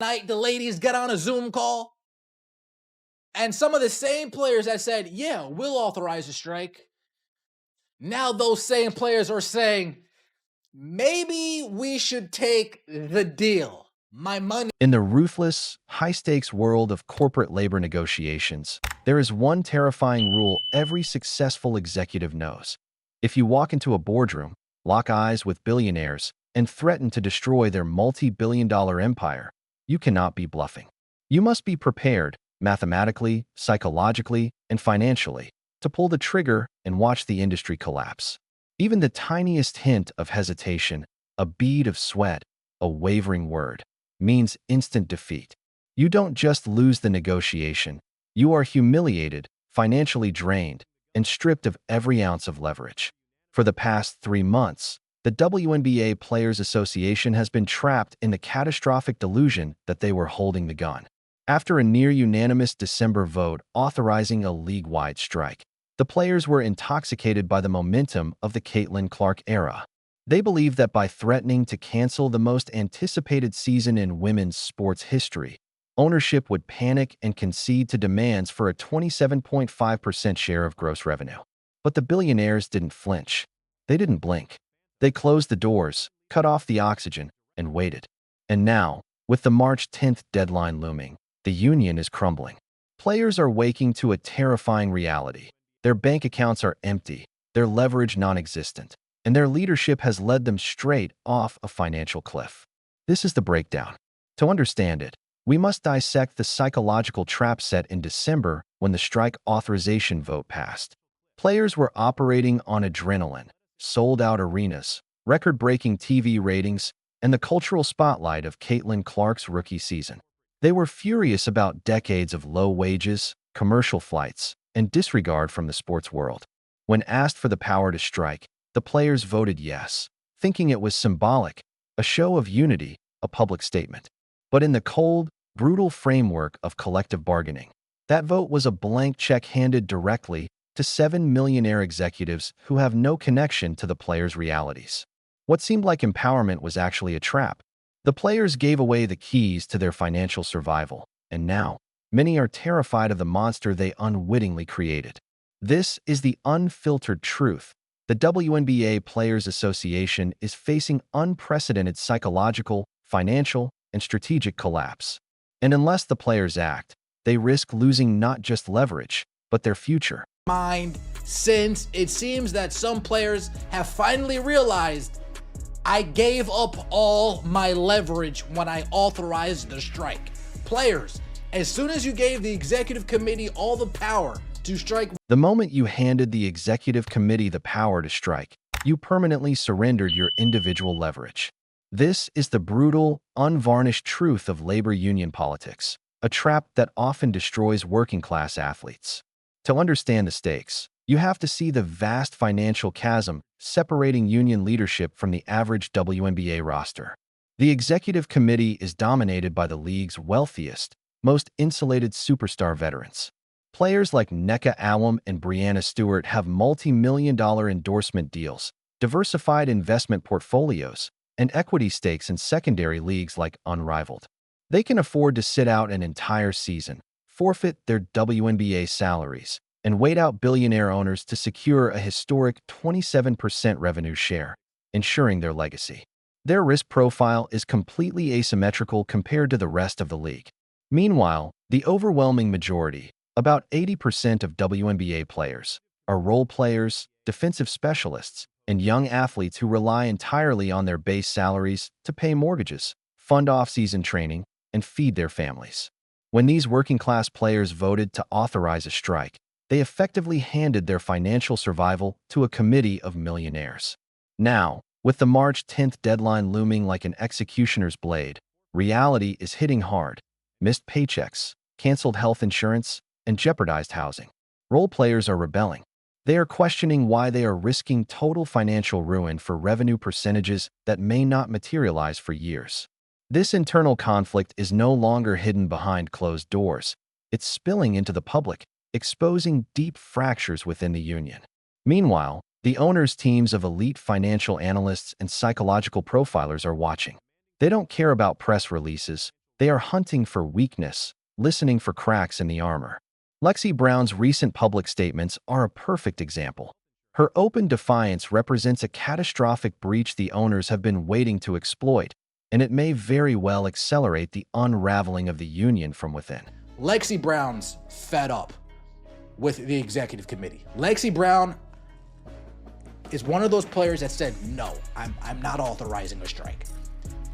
Night, the ladies get on a Zoom call, and some of the same players that said, yeah, we'll authorize a strike, now those same players are saying, maybe we should take the deal. My money. In the ruthless, high-stakes world of corporate labor negotiations, there is one terrifying rule every successful executive knows. If you walk into a boardroom, lock eyes with billionaires, and threaten to destroy their multi-billion-dollar empire, you cannot be bluffing. You must be prepared, mathematically, psychologically, and financially, to pull the trigger and watch the industry collapse. Even the tiniest hint of hesitation, a bead of sweat, a wavering word, means instant defeat. You don't just lose the negotiation, you are humiliated, financially drained, and stripped of every ounce of leverage. For the past 3 months, the WNBA Players Association has been trapped in the catastrophic delusion that they were holding the gun. After a near-unanimous December vote authorizing a league-wide strike, the players were intoxicated by the momentum of the Caitlin Clark era. They believed that by threatening to cancel the most anticipated season in women's sports history, ownership would panic and concede to demands for a 27.5% share of gross revenue. But the billionaires didn't flinch. They didn't blink. They closed the doors, cut off the oxygen, and waited. And now, with the March 10th deadline looming, the union is crumbling. Players are waking to a terrifying reality. Their bank accounts are empty, their leverage non-existent, and their leadership has led them straight off a financial cliff. This is the breakdown. To understand it, we must dissect the psychological trap set in December when the strike authorization vote passed. Players were operating on adrenaline, sold-out arenas, record-breaking TV ratings, and the cultural spotlight of Caitlin Clark's rookie season. They were furious about decades of low wages, commercial flights, and disregard from the sports world. When asked for the power to strike, the players voted yes, thinking it was symbolic, a show of unity, a public statement. But in the cold, brutal framework of collective bargaining, that vote was a blank check handed directly to 7 millionaire executives who have no connection to the players' realities. What seemed like empowerment was actually a trap. The players gave away the keys to their financial survival, and now, many are terrified of the monster they unwittingly created. This is the unfiltered truth. The WNBA Players Association is facing unprecedented psychological, financial, and strategic collapse. And unless the players act, they risk losing not just leverage, but their future. Mind, since it seems that some players have finally realized I gave up all my leverage when I authorized the strike. Players, as soon as you gave the executive committee all the power to strike. The moment you handed the executive committee the power to strike, you permanently surrendered your individual leverage. This is the brutal, unvarnished truth of labor union politics, a trap that often destroys working-class athletes. To understand the stakes, you have to see the vast financial chasm separating union leadership from the average WNBA roster. The executive committee is dominated by the league's wealthiest, most insulated superstar veterans. Players like Nneka Awam and Breanna Stewart have multi-million-dollar endorsement deals, diversified investment portfolios, and equity stakes in secondary leagues like Unrivaled. They can afford to sit out an entire season, forfeit their WNBA salaries, and wait out billionaire owners to secure a historic 27% revenue share, ensuring their legacy. Their risk profile is completely asymmetrical compared to the rest of the league. Meanwhile, the overwhelming majority, about 80% of WNBA players, are role players, defensive specialists, and young athletes who rely entirely on their base salaries to pay mortgages, fund off-season training, and feed their families. When these working-class players voted to authorize a strike, they effectively handed their financial survival to a committee of millionaires. Now, with the March 10th deadline looming like an executioner's blade, reality is hitting hard. Missed paychecks, canceled health insurance, and jeopardized housing. Role players are rebelling. They are questioning why they are risking total financial ruin for revenue percentages that may not materialize for years. This internal conflict is no longer hidden behind closed doors. It's spilling into the public, exposing deep fractures within the union. Meanwhile, the owners' teams of elite financial analysts and psychological profilers are watching. They don't care about press releases, They are hunting for weakness, listening for cracks in the armor. Lexi Brown's recent public statements are a perfect example. Her open defiance represents a catastrophic breach the owners have been waiting to exploit, and it may very well accelerate the unraveling of the union from within. Lexi Brown's fed up with the executive committee. Lexi Brown is one of those players that said, no, I'm not authorizing a strike.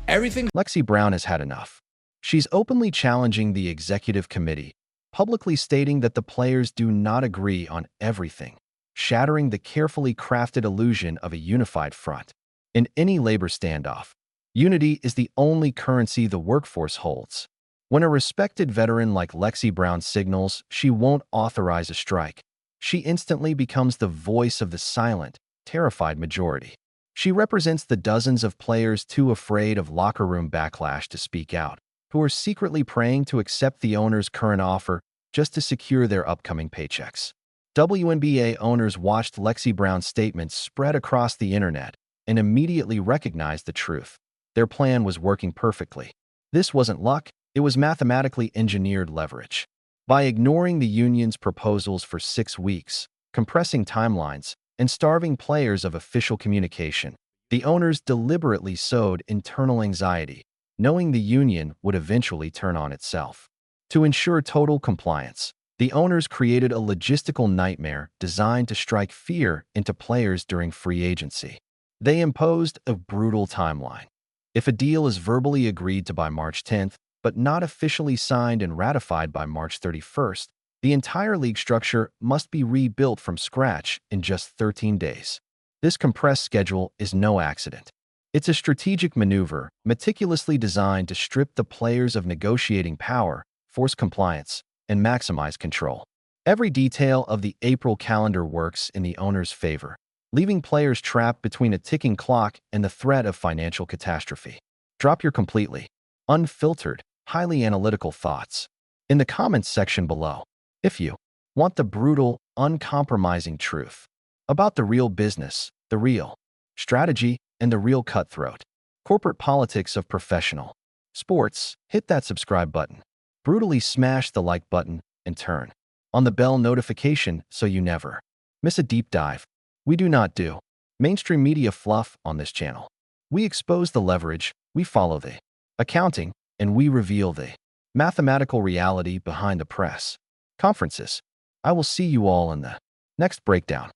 Lexi Brown has had enough. She's openly challenging the executive committee, publicly stating that the players do not agree on everything, shattering the carefully crafted illusion of a unified front. In any labor standoff, unity is the only currency the workforce holds. When a respected veteran like Lexi Brown signals she won't authorize a strike, she instantly becomes the voice of the silent, terrified majority. She represents the dozens of players too afraid of locker room backlash to speak out, who are secretly praying to accept the owner's current offer just to secure their upcoming paychecks. WNBA owners watched Lexi Brown's statements spread across the internet and immediately recognized the truth. Their plan was working perfectly. This wasn't luck, it was mathematically engineered leverage. By ignoring the union's proposals for 6 weeks, compressing timelines, and starving players of official communication, the owners deliberately sowed internal anxiety, knowing the union would eventually turn on itself. To ensure total compliance, the owners created a logistical nightmare designed to strike fear into players during free agency. They imposed a brutal timeline. If a deal is verbally agreed to by March 10th, but not officially signed and ratified by March 31st, the entire league structure must be rebuilt from scratch in just 13 days. This compressed schedule is no accident. It's a strategic maneuver meticulously designed to strip the players of negotiating power, force compliance, and maximize control. Every detail of the April calendar works in the owner's favor, leaving players trapped between a ticking clock and the threat of financial catastrophe. Drop your completely unfiltered, highly analytical thoughts in the comments section below. If you want the brutal, uncompromising truth about the real business, the real strategy, and the real cutthroat corporate politics of professional sports, hit that subscribe button, brutally smash the like button, and turn on the bell notification so you never miss a deep dive. We do not do mainstream media fluff on this channel. We expose the leverage, we follow the accounting, and we reveal the mathematical reality behind the press conferences. I will see you all in the next breakdown.